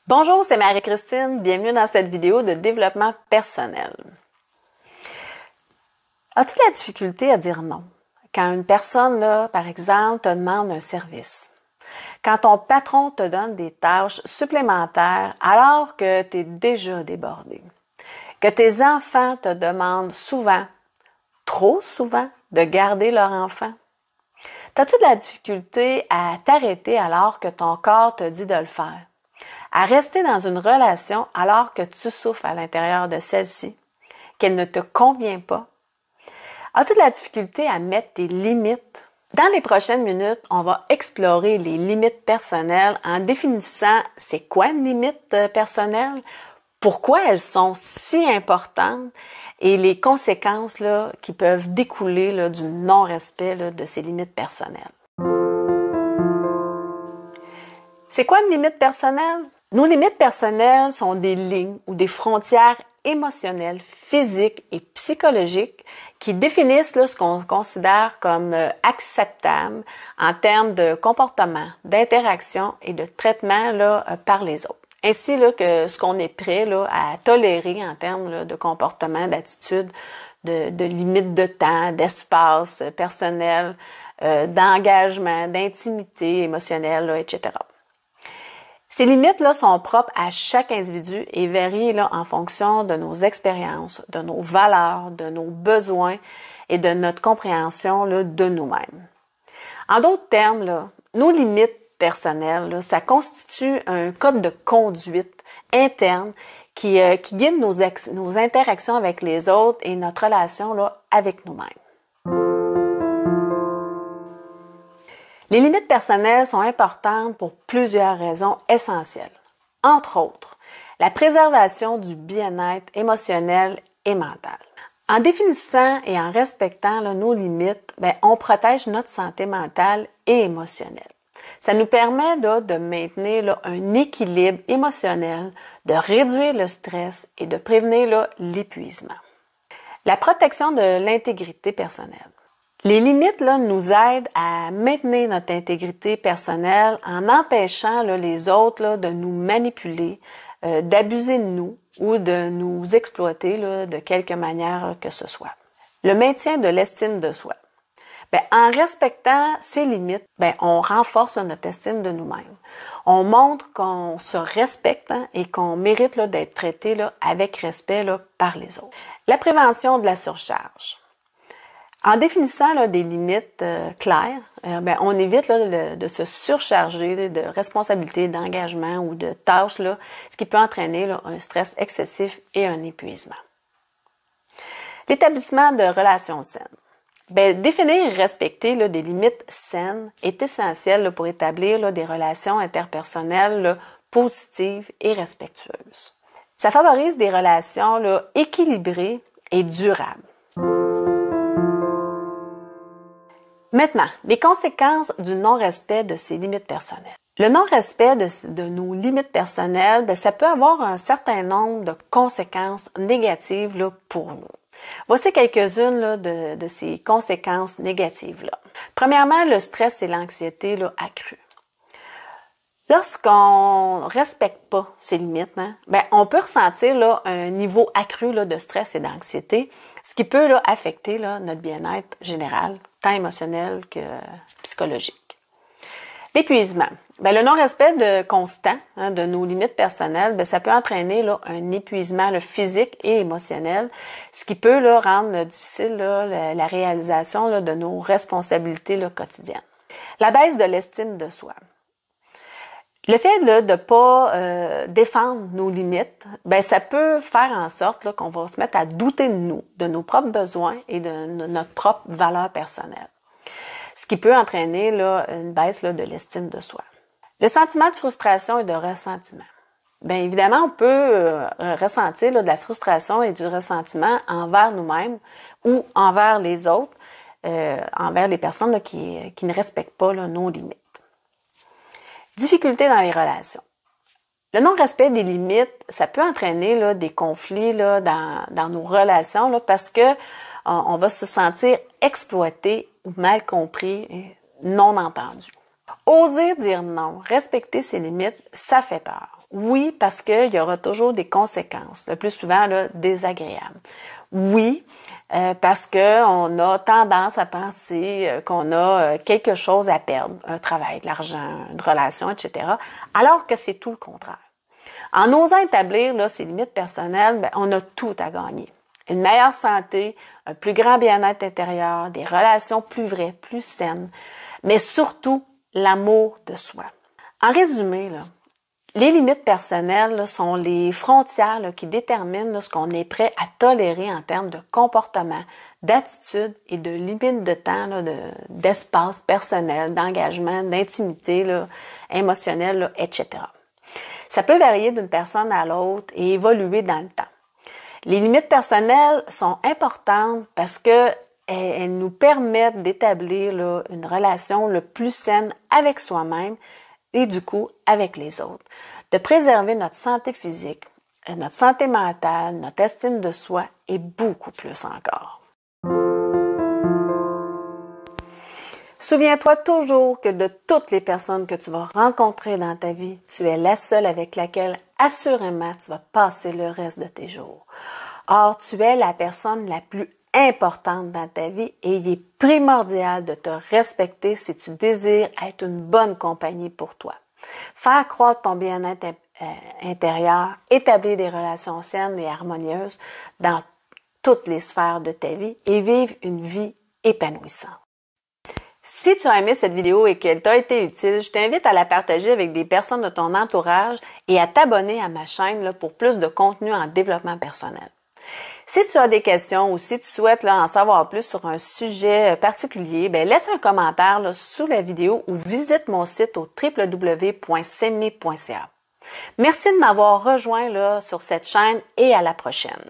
Bonjour, c'est Marie-Christine. Bienvenue dans cette vidéo de développement personnel. As-tu de la difficulté à dire non? Quand une personne, par exemple, te demande un service. Quand ton patron te donne des tâches supplémentaires alors que tu es déjà débordé. Que tes enfants te demandent souvent, trop souvent, de garder leur enfant. As-tu de la difficulté à t'arrêter alors que ton corps te dit de le faire? À rester dans une relation alors que tu souffres à l'intérieur de celle-ci, qu'elle ne te convient pas? As-tu de la difficulté à mettre tes limites? Dans les prochaines minutes, on va explorer les limites personnelles en définissant c'est quoi une limite personnelle, pourquoi elles sont si importantes et les conséquences qui peuvent découler du non-respect de ces limites personnelles. C'est quoi une limite personnelle? Nos limites personnelles sont des lignes ou des frontières émotionnelles, physiques et psychologiques qui définissent ce qu'on considère comme acceptable en termes de comportement, d'interaction et de traitement par les autres. Ainsi que ce qu'on est prêt à tolérer en termes de comportement, d'attitude, de limites de temps, d'espace personnel, d'engagement, d'intimité émotionnelle, etc. Ces limites sont propres à chaque individu et varient en fonction de nos expériences, de nos valeurs, de nos besoins et de notre compréhension de nous-mêmes. En d'autres termes, nos limites personnelles, ça constitue un code de conduite interne qui guide nos interactions avec les autres et notre relation avec nous-mêmes. Les limites personnelles sont importantes pour plusieurs raisons essentielles. Entre autres, la préservation du bien-être émotionnel et mental. En définissant et en respectant nos limites, on protège notre santé mentale et émotionnelle. Ça nous permet de maintenir un équilibre émotionnel, de réduire le stress et de prévenir l'épuisement. La protection de l'intégrité personnelle. Les limites nous aident à maintenir notre intégrité personnelle en empêchant les autres de nous manipuler, d'abuser de nous ou de nous exploiter de quelque manière que ce soit. Le maintien de l'estime de soi. En respectant ces limites, on renforce notre estime de nous-mêmes. On montre qu'on se respecte et qu'on mérite d'être traité avec respect par les autres. La prévention de la surcharge. En définissant des limites claires, on évite de se surcharger de responsabilités, d'engagement ou de tâches, ce qui peut entraîner un stress excessif et un épuisement. L'établissement de relations saines. Définir et respecter des limites saines est essentiel pour établir des relations interpersonnelles positives et respectueuses. Ça favorise des relations équilibrées et durables. Maintenant, les conséquences du non-respect de ces limites personnelles. Le non-respect de nos limites personnelles, ça peut avoir un certain nombre de conséquences négatives pour nous. Voici quelques-unes de ces conséquences négatives-là. Premièrement, le stress et l'anxiété accrue. Lorsqu'on ne respecte pas ces limites, on peut ressentir un niveau accru de stress et d'anxiété, ce qui peut affecter notre bien-être général, tant émotionnel que psychologique. L'épuisement. Le non-respect constant de nos limites personnelles, ça peut entraîner un épuisement physique et émotionnel, ce qui peut rendre difficile la réalisation de nos responsabilités quotidiennes. La baisse de l'estime de soi. Le fait de ne pas défendre nos limites, ça peut faire en sorte qu'on va se mettre à douter de nous, de nos propres besoins et de notre propre valeur personnelle. Ce qui peut entraîner une baisse de l'estime de soi. Le sentiment de frustration et de ressentiment. Évidemment, on peut ressentir de la frustration et du ressentiment envers nous-mêmes ou envers les autres, envers les personnes qui ne respectent pas nos limites. Difficultés dans les relations. Le non-respect des limites, ça peut entraîner des conflits dans nos relations parce que on va se sentir exploité ou mal compris et non entendu. Oser dire non, respecter ses limites, ça fait peur. Oui, parce qu'il y aura toujours des conséquences, le plus souvent là, désagréables. Oui, parce qu'on a tendance à penser qu'on a quelque chose à perdre, un travail, de l'argent, une relation, etc., alors que c'est tout le contraire. En osant établir là, ses limites personnelles, bien, on a tout à gagner. Une meilleure santé, un plus grand bien-être intérieur, des relations plus vraies, plus saines, mais surtout l'amour de soi. En résumé, là, les limites personnelles là, sont les frontières là, qui déterminent là, ce qu'on est prêt à tolérer en termes de comportement, d'attitude et de limites de temps, là, d'espace personnel, d'engagement, d'intimité là, émotionnelle, là, etc. Ça peut varier d'une personne à l'autre et évoluer dans le temps. Les limites personnelles sont importantes parce que elles nous permettent d'établir là, une relation le plus saine avec soi-même et du coup avec les autres, de préserver notre santé physique, notre santé mentale, notre estime de soi et beaucoup plus encore. Souviens-toi toujours que de toutes les personnes que tu vas rencontrer dans ta vie, tu es la seule avec laquelle assurément tu vas passer le reste de tes jours. Or, tu es la personne la plus importante dans ta vie et il est primordial de te respecter si tu désires être une bonne compagnie pour toi. Faire croître ton bien-être intérieur, établir des relations saines et harmonieuses dans toutes les sphères de ta vie et vivre une vie épanouissante. Si tu as aimé cette vidéo et qu'elle t'a été utile, je t'invite à la partager avec des personnes de ton entourage et à t'abonner à ma chaîne là, pour plus de contenu en développement personnel. Si tu as des questions ou si tu souhaites là, en savoir plus sur un sujet particulier, bien, laisse un commentaire là, sous la vidéo ou visite mon site au www.seme.ca. Merci de m'avoir rejoint là, sur cette chaîne et à la prochaine.